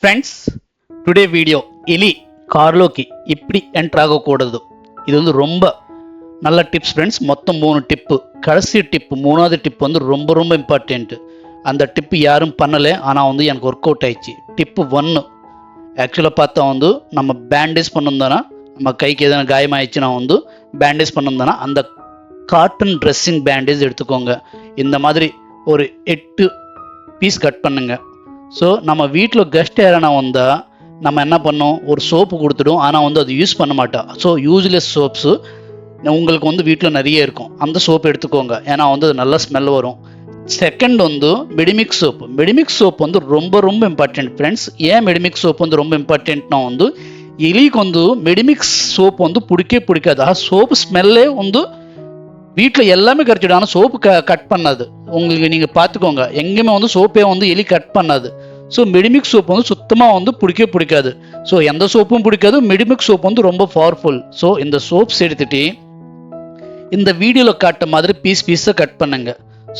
Friends today video ఎలి కారులోకి ఇప్పుడు enter ఆగకూడదు. இது வந்து ரொம்ப நல்ல டிப்ஸ் ஃப்ரெண்ட்ஸ். மொத்தம் 3 டிப்பு. கடைசி டிப்பு 3வது டிப் வந்து ரொம்ப ரொம்ப இம்பார்ட்டண்ட். அந்த டிப்பு யாரும் பண்ணலை, ஆனால் வந்து எனக்கு ஒர்க் அவுட் ஆயிடுச்சு. டிப்பு 1 ஆக்சுவலாக பார்த்தா வந்து நம்ம பேண்டேஜ் பண்ணிருந்தோன்னா, நம்ம கைக்கு எதனா காயமாயிடுச்சுன்னா வந்து பேண்டேஜ் பண்ணிருந்தோன்னா அந்த காட்டன் ட்ரெஸ்ஸிங் பேண்டேஜ் எடுத்துக்கோங்க. இந்த மாதிரி ஒரு 8 பீஸ் கட் பண்ணுங்க. ஸோ நம்ம வீட்டில் கெஸ்ட் யாரானா வந்தால் நம்ம என்ன பண்ணோம், ஒரு சோப்பு கொடுத்துடும், ஆனால் வந்து அது யூஸ் பண்ண மாட்டோம். ஸோ யூஸ்லெஸ் சோப்ஸு உங்களுக்கு வந்து வீட்டில் நிறைய இருக்கும். அந்த சோப்பு எடுத்துக்கோங்க, ஏன்னா வந்து அது நல்ல ஸ்மெல் வரும். செகண்ட் வந்து மெடிமிக்ஸ் சோப்பு. மெடிமிக்ஸ் சோப் வந்து ரொம்ப ரொம்ப இம்பார்ட்டன்ட் ஃப்ரெண்ட்ஸ். ஏன் மெடிமிக்ஸ் சோப் வந்து ரொம்ப இம்பார்ட்டன்ட்னா வந்து எலிக்கு வந்து மெடிமிக்ஸ் சோப் வந்து பிடிக்காது. ஆ சோப்பு ஸ்மெல்லே வந்து வீட்டில் எல்லாமே கரைச்சிடும், ஆனால் சோப்பு கட் பண்ணாது. உங்களுக்கு நீங்கள் பார்த்துக்கோங்க, எங்கேயுமே வந்து சோப்பே வந்து எலி கட் பண்ணாது. ஸோ மெடிமிக்ஸ் சோப் வந்து சுத்தமாக வந்து பிடிக்காது. ஸோ எந்த சோப்பும் பிடிக்காது, மெடிமிக்ஸ் சோப் வந்து ரொம்ப பவர்ஃபுல். ஸோ இந்த சோப்ஸ் எடுத்துகிட்டு இந்த வீடியோவில் காட்ட மாதிரி பீஸை கட் பண்ணுங்க.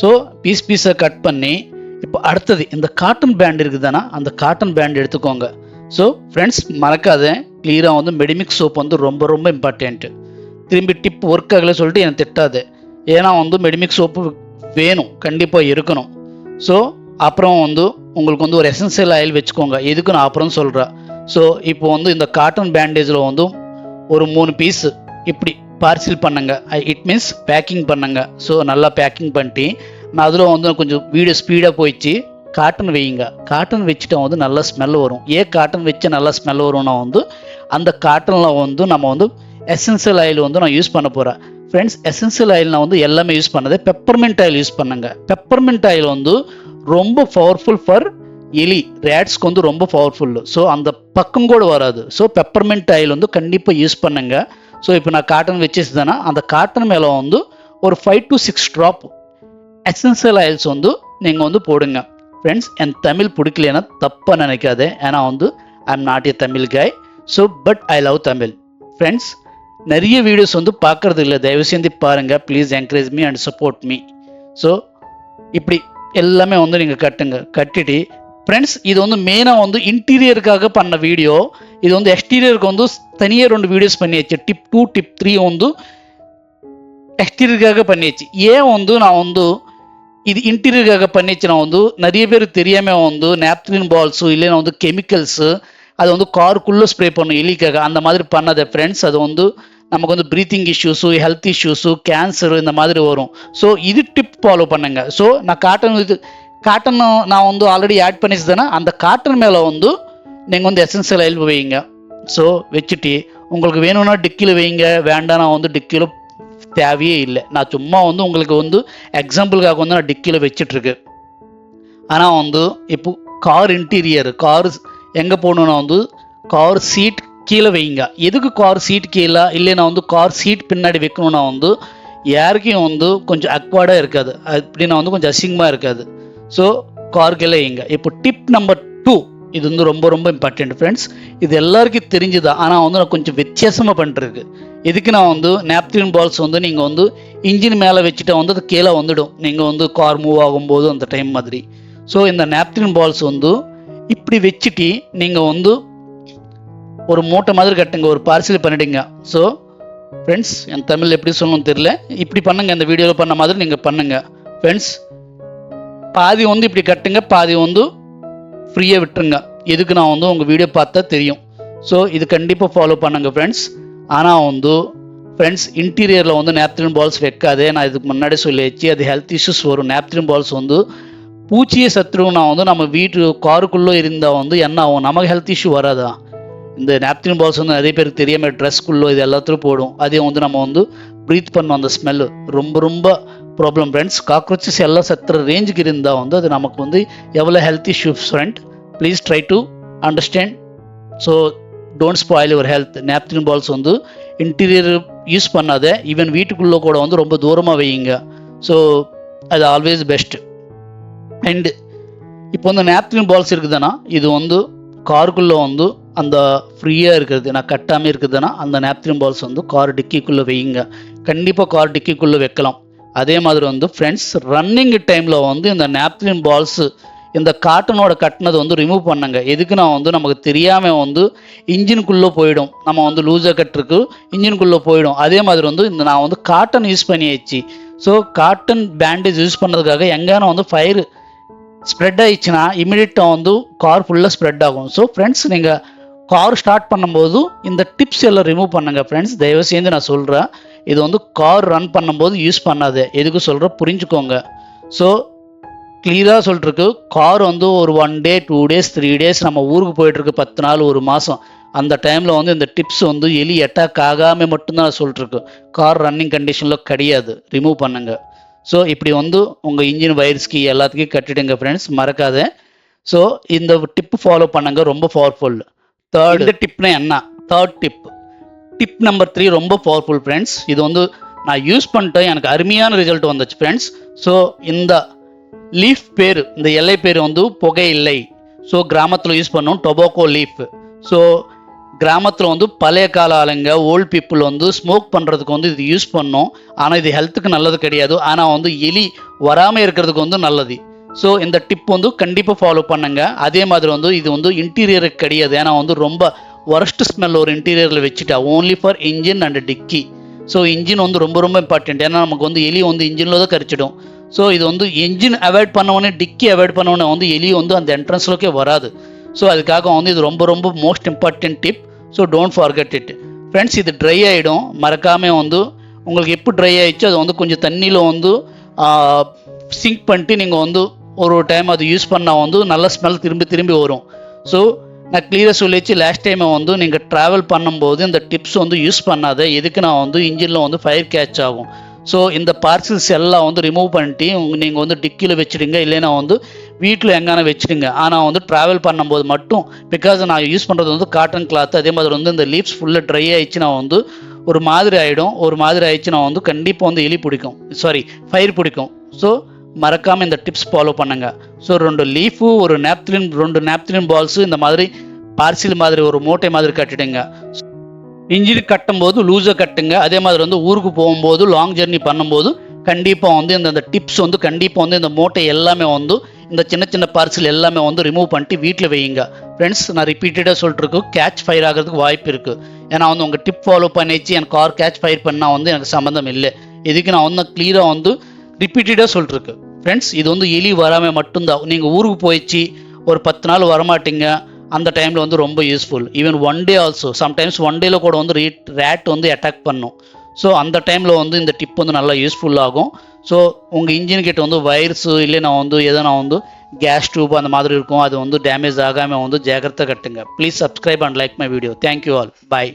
ஸோ பீஸை கட் பண்ணி இப்போ அடுத்தது இந்த காட்டன் பேண்ட் இருக்குதுன்னா அந்த காட்டன் பேண்ட் எடுத்துக்கோங்க. ஸோ ஃப்ரெண்ட்ஸ் மறக்காத, கிளியராக வந்து மெடிமிக்ஸ் சோப் வந்து ரொம்ப ரொம்ப இம்பார்ட்டன்ட்டு. திரும்பி டிப் ஒர்க் ஆகலை சொல்லிட்டு எனக்கு திட்டாது, ஏன்னா வந்து மெடிமிக்ஸ் சோப்பு வேணும், கண்டிப்பாக இருக்கணும். ஸோ அப்புறம் வந்து உங்களுக்கு வந்து ஒரு எசென்சியல் ஆயில் வச்சுக்கோங்க. எதுக்கு நான் அப்புறம் சொல்கிறேன். ஸோ இப்போ வந்து இந்த காட்டன் பேண்டேஜில் வந்து ஒரு 3 பீஸு இப்படி பார்சல் பண்ணுங்க. இட் மீன்ஸ் பேக்கிங் பண்ணுங்க. ஸோ நல்லா பேக்கிங் பண்ணிட்டு நான் அதில் வந்து கொஞ்சம் வீடியோ ஸ்பீடாக போயிடுச்சு. காட்டன் வையுங்க. காட்டன் வச்சுட்டா வந்து நல்லா ஸ்மெல் வரும். ஏன் காட்டன் வச்சு நல்லா ஸ்மெல் வரும்னா வந்து அந்த காட்டனில் வந்து நம்ம வந்து எசென்சியல் ஆயில் வந்து நான் யூஸ் பண்ண போகிறேன். ஃப்ரெண்ட்ஸ் எசென்சியல் ஆயில் நான் வந்து எல்லாமே யூஸ் பண்ணது. பெப்பர்மெண்ட் ஆயில் யூஸ் பண்ணுங்க. பெப்பர்மெண்ட் ஆயில் வந்து ரொம்ப பவர்ஃபுல் ஃபார் எலி ரேட்ஸ்க்கு வந்து ரொம்ப பவர்ஃபுல். ஸோ அந்த பக்கம் கூட வராது. ஸோ பெப்பர்மெண்ட் ஆயில் வந்து கண்டிப்பாக யூஸ் பண்ணுங்க. ஸோ இப்போ நான் காட்டன் வச்சுச்சுதானா அந்த காட்டன் மேலே வந்து ஒரு 5 to 6 ட்ராப் எசென்சியல் ஆயில்ஸ் வந்து நீங்கள் வந்து போடுங்க. ஃப்ரெண்ட்ஸ் என் தமிழ் பிடிக்கலன்னா தப்பாக நினைக்காதே, ஏன்னா வந்து I am not a Tamil காய். So but I love Tamil. Friends நிறைய வீடியோஸ் வந்து பார்க்குறது இல்லை, தயவு செஞ்சு பாருங்கள். Please encourage me and support me. So இப்படி எல்லாமே வந்து நீங்கள் கட்டிட்டு ஃப்ரெண்ட்ஸ் இது வந்து மெயினாக வந்து இன்டீரியருக்காக பண்ண வீடியோ. இது வந்து எக்ஸ்டீரியருக்கு வந்து தனியாக 2 வீடியோஸ் பண்ணியாச்சு. டிப் 2 டிப் 3 வந்து எக்ஸ்டீரியருக்காக பண்ணியாச்சு. ஏன் வந்து நான் வந்து இது இன்டீரியருக்காக பண்ணிச்சுன்னா வந்து நிறைய பேர் தெரியாமல் வந்து நாப்திலின் பால்ஸு இல்லைன்னா வந்து கெமிக்கல்ஸு அது வந்து காருக்குள்ளே ஸ்ப்ரே பண்ணும் எலிக்காக. அந்த மாதிரி பண்ணாத ஃப்ரெண்ட்ஸ். அது வந்து நமக்கு வந்து breathing issues, health issues, cancer இந்த மாதிரி வரும். ஸோ இது டிப் ஃபாலோ பண்ணுங்க. ஸோ நான் காட்டன் நான் வந்து ஆல்ரெடி ஆட் பண்ணிச்சுதானே அந்த காட்டன் மேலே வந்து நீங்கள் வந்து எசென்சியல் ஆயில் வைங்க. ஸோ வச்சுட்டு உங்களுக்கு வேணும்னா டிக்கியில் வைங்க, வேண்டாம்னா வந்து டிக்கியில் தேவையே இல்லை. நான் சும்மா வந்து உங்களுக்கு வந்து எக்ஸாம்பிளுக்காக வந்து நான் டிக்கியில் வச்சிட்ருக்கு. ஆனால் வந்து இப்போ கார் இன்டீரியர் கார் எங்கே போகணுன்னா வந்து கார் சீட் கீழே வைங்க. எதுக்கு கார் சீட் கீழே இல்லைன்னா வந்து கார் சீட் பின்னாடி வைக்கணும்னா வந்து யாருக்கும் வந்து கொஞ்சம் அக்வார்டாக இருக்காது, அப்படின்னா வந்து கொஞ்சம் அசிங்கமாக இருக்காது. ஸோ கார் கீழே வைங்க. இப்போ டிப் நம்பர் 2 இது வந்து ரொம்ப ரொம்ப இம்பார்ட்டன்ட் ஃப்ரெண்ட்ஸ். இது எல்லாருக்கும் தெரிஞ்சுதான், ஆனால் வந்து நான் கொஞ்சம் வித்தியாசமாக பண்ணிருக்கு. எதுக்கு நான் வந்து நாப்திலின் பால்ஸ் வந்து நீங்கள் வந்து இன்ஜின் மேலே வச்சுட்டா வந்து அது கீழே வந்துடும், நீங்கள் வந்து கார் மூவ் ஆகும்போது அந்த டைம் மாதிரி. ஸோ இந்த நாப்திலின் பால்ஸ் வந்து இப்படி வச்சுட்டு நீங்கள் வந்து ஒரு மூட்டை மாதிரி கட்டுங்க, ஒரு பார்சல் பண்ணிடுங்க. ஸோ ஃப்ரெண்ட்ஸ் என் தமிழ் எப்படி சொல்லணும்னு தெரியல, இப்படி பண்ணுங்க. இந்த வீடியோவில் பண்ண மாதிரி நீங்கள் பண்ணுங்க ஃப்ரெண்ட்ஸ். பாதி வந்து இப்படி கட்டுங்க, பாதி வந்து ஃப்ரீயாக விட்டுருங்க. எதுக்கு நான் வந்து உங்கள் வீடியோ பார்த்தா தெரியும். ஸோ இது கண்டிப்பாக ஃபாலோ பண்ணுங்க ஃப்ரெண்ட்ஸ். ஆனால் வந்து ஃப்ரெண்ட்ஸ் இன்டீரியரில் வந்து நாப்திலின் பால்ஸ் வைக்காதே. நான் இதுக்கு முன்னாடி சொல்லியாச்சு, அது ஹெல்த் இஷ்யூஸ் வரும். நாப்திலின் பால்ஸ் வந்து பூச்சியை சத்துருன்னா வந்து நம்ம வீட்டு காருக்குள்ளே இருந்தால் வந்து என்ன ஆகும், நமக்கு ஹெல்த் இஷ்யூ வராதா? இந்த நாப்திலின் பால்ஸ் வந்து நிறைய பேருக்கு தெரியாமல் ட்ரெஸ்க்குள்ளே இது எல்லாத்துலையும் போடும். அதே வந்து நம்ம வந்து ப்ரீத் பண்ணோம், அந்த ஸ்மெல்லு ரொம்ப ரொம்ப ப்ராப்ளம் ஃப்ரெண்ட்ஸ். காக்ரோச்சஸ் எல்லாம் சத்துற ரேஞ்சுக்கு இருந்தால் வந்து அது நமக்கு வந்து எவ்வளோ health issues friend. Please try to understand. So don't spoil your health. Naphthalene balls வந்து இன்டீரியர் யூஸ் பண்ணாத, ஈவன் வீட்டுக்குள்ளே கூட வந்து ரொம்ப தூரமாக வையுங்க. ஸோ அது ஆல்வேஸ் பெஸ்ட். அண்டு இப்போ வந்து நாப்திலின் பால்ஸ் இருக்குதுன்னா இது வந்து காருக்குள்ளே வந்து அந்த ஃப்ரீயாக இருக்கிறது, நான் கட்டாமல் இருக்குதுன்னா அந்த நாப்திலின் பால்ஸ் வந்து கார் டிக்கிக்குள்ளே வையுங்க. கண்டிப்பாக கார் டிக்கிக்குள்ளே வைக்கலாம். அதே மாதிரி வந்து ஃப்ரெண்ட்ஸ் ரன்னிங் டைமில் வந்து இந்த நாப்திலின் பால்ஸு இந்த காட்டனோட கட்டினது வந்து ரிமூவ் பண்ணுங்க. எதுக்குன்னா வந்து நமக்கு தெரியாமல் வந்து இன்ஜினுக்குள்ளே போயிடும். நம்ம வந்து லூஸாக கட்டிருக்கு இன்ஜினுக்குள்ளே போயிடும். அதே மாதிரி வந்து இந்த நான் வந்து காட்டன் யூஸ் பண்ணியாச்சு. ஸோ காட்டன் பேண்டேஜ் யூஸ் பண்ணதுக்காக எங்கேனா வந்து ஃபயர் ஸ்ப்ரெட் ஆயிடுச்சுன்னா இமீடியட்டாக வந்து கார் ஃபுல்லாக ஸ்ப்ரெட் ஆகும். ஸோ ஃப்ரெண்ட்ஸ் நீங்கள் கார் ஸ்டார்ட் பண்ணும்போது இந்த டிப்ஸ் எல்லாம் ரிமூவ் பண்ணுங்க ஃப்ரெண்ட்ஸ். தயவு செய்து நான் சொல்கிறேன், இது வந்து கார் ரன் பண்ணும்போது யூஸ் பண்ணாது. எதுக்கு சொல்கிறேன் புரிஞ்சுக்கோங்க. ஸோ கிளியராக சொல்லிட்டுருக்கு, கார் வந்து ஒரு 1 டே 2 டேஸ் 3 டேஸ் நம்ம ஊருக்கு போயிட்டுருக்கு, 10 நாள் 1 மாதம். அந்த டைமில் வந்து இந்த டிப்ஸ் வந்து எலி அட்டாக் ஆகாமல் மட்டும்தான் நான் சொல்லிட்டுருக்கு. கார் ரன்னிங் கண்டிஷனில் கிடையாது. ரிமூவ் பண்ணுங்க. ஸோ இப்படி வந்து உங்கள் இன்ஜின் வயர்ஸ்க்கு எல்லாத்துக்கும் கட்டிடுங்க ஃப்ரெண்ட்ஸ், மறக்காத. ஸோ இந்த டிப்பு ஃபாலோ பண்ணுங்க, ரொம்ப பவர்ஃபுல். இந்த டிப்னா என்ன? தேர்ட் டிப் நம்பர் 3 ரொம்ப பவர்ஃபுல் ஃப்ரெண்ட்ஸ். இது வந்து நான் யூஸ் பண்ணிட்டேன், எனக்கு அருமையான ரிசல்ட் வந்துச்சு ஃப்ரெண்ட்ஸ். ஸோ இந்த லீஃப் பேர், இந்த இலை பேர் வந்து புகை இல்லை. ஸோ கிராமத்தில் யூஸ் பண்ணோம் டொபாக்கோ லீஃப். ஸோ கிராமத்தில் வந்து பழைய கால ஆளுங்க ஓல்டு பீப்புள் வந்து ஸ்மோக் பண்ணுறதுக்கு வந்து இது யூஸ் பண்ணோம். ஆனால் இது ஹெல்த்துக்கு நல்லது கிடையாது. ஆனால் வந்து எலி வராமல் இருக்கிறதுக்கு வந்து நல்லது. ஸோ இந்த டிப் வந்து கண்டிப்பாக ஃபாலோ பண்ணுங்க. அதே மாதிரி வந்து இது வந்து இன்டீரியருக்கு கிடையாது. ஏன்னா வந்து ரொம்ப ஒர்ஸ்ட் ஸ்மெல் ஒரு இன்டீரியரில் வச்சுட்டா, only for engine and dicky. So engine வந்து ரொம்ப ரொம்ப இம்பார்ட்டன்ட். ஏன்னா நமக்கு வந்து எலி வந்து இன்ஜினில் தான் கரிச்சிடும். ஸோ இது வந்து இன்ஜின் அவாய்ட் பண்ணவொடனே டிக்கி அவாய்ட் பண்ணவொடனே வந்து எலி வந்து அந்த என்ட்ரன்ஸ்லோக்கே வராது. ஸோ அதுக்காக வந்து இது ரொம்ப ரொம்ப most important tip. So don't forget it friends. இது ட்ரை ஆகிடும், மறக்காமல் வந்து உங்களுக்கு எப்போ ட்ரை ஆகிடுச்சோ அதை வந்து கொஞ்சம் தண்ணியில் வந்து சிங்க் பண்ணிட்டு நீங்கள் வந்து ஒரு டைம் அது யூஸ் பண்ணால் வந்து நல்ல ஸ்மெல் திரும்பி திரும்பி வரும். ஸோ நான் கிளியராக சொல்லிச்சு, லாஸ்ட் டைமை வந்து நீங்கள் ட்ராவல் பண்ணும்போது இந்த டிப்ஸ் வந்து யூஸ் பண்ணாத. எதுக்கு நான் வந்து இன்ஜினில் வந்து ஃபயர் கேட்ச் ஆகும். ஸோ இந்த பார்சல்ஸ் எல்லாம் வந்து ரிமூவ் பண்ணிட்டு நீங்கள் வந்து டிக்கியில் வச்சுடுங்க, இல்லைன்னா வந்து வீட்டில் எங்கான வச்சுடுங்க. ஆனால் வந்து ட்ராவல் பண்ணும்போது மட்டும், பிகாஸ் நான் யூஸ் பண்ணுறது வந்து காட்டன் கிளாத். அதே மாதிரி வந்து இந்த லீவ்ஸ் ஃபுல்லாக ட்ரை ஆகிடுச்சுன்னா வந்து ஒரு மாதிரி ஆகிடும். ஒரு மாதிரி ஆகிடுச்சுன்னா வந்து கண்டிப்பாக வந்து எலி பிடிக்கும், ஃபயர் பிடிக்கும். ஸோ மறக்காமல் இந்த டிப்ஸ் ஃபாலோ பண்ணுங்க. ஸோ 2 லீஃபு, ஒரு நேப்திலின், 2 நேப்திலின் பால்ஸு இந்த மாதிரி பார்சல் மாதிரி ஒரு மூட்டை மாதிரி கட்டிடுங்க. இன்ஜின் கட்டும்போது லூஸாக கட்டுங்க. அதே மாதிரி வந்து ஊருக்கு போகும்போது லாங் ஜெர்னி பண்ணும்போது கண்டிப்பாக வந்து இந்த டிப்ஸ் வந்து கண்டிப்பாக வந்து இந்த மூட்டை எல்லாமே வந்து இந்த சின்ன சின்ன பார்சல் எல்லாமே வந்து ரிமூவ் பண்ணிட்டு வீட்டில் வையுங்க ஃப்ரெண்ட்ஸ். நான் ரிப்பீட்டடாக சொல்லிட்டுருக்கோம், கேட்ச் ஃபயர் ஆகிறதுக்கு வாய்ப்பு இருக்குது. ஏன்னா வந்து உங்கள் டிப் ஃபாலோ பண்ணிச்சு எனக்கு கார் கேட்ச் ஃபயர் பண்ணால் வந்து எனக்கு சம்மந்தம் இல்லை. இதுக்கு நான் வந்து கிளியராக வந்து ரிப்பீட்டடாக சொல்லிட்டுருக்கு ஃப்ரெண்ட்ஸ். இது வந்து எலி வராமல் மட்டும்தான். நீங்கள் ஊருக்கு போயிடுச்சு ஒரு 10 நாள் வரமாட்டீங்க, அந்த டைமில் வந்து ரொம்ப யூஸ்ஃபுல். ஈவன் 1 டே ஆல்சோ, சம்டைம்ஸ் 1 டேல கூட வந்து ரேட் வந்து அட்டாக் பண்ணும். ஸோ அந்த டைமில் வந்து இந்த டிப் வந்து நல்லா யூஸ்ஃபுல் ஆகும். ஸோ உங்கள் இன்ஜின் கிட்ட வந்து வயர்ஸு இல்லைனா வந்து எதனா வந்து கேஸ் டியூப் அந்த மாதிரி இருக்கும், அது வந்து டேமேஜ் ஆகாமல் வந்து ஜாக்கிரதை கட்டுங்க. Please subscribe and like my video. Thank you all. Bye.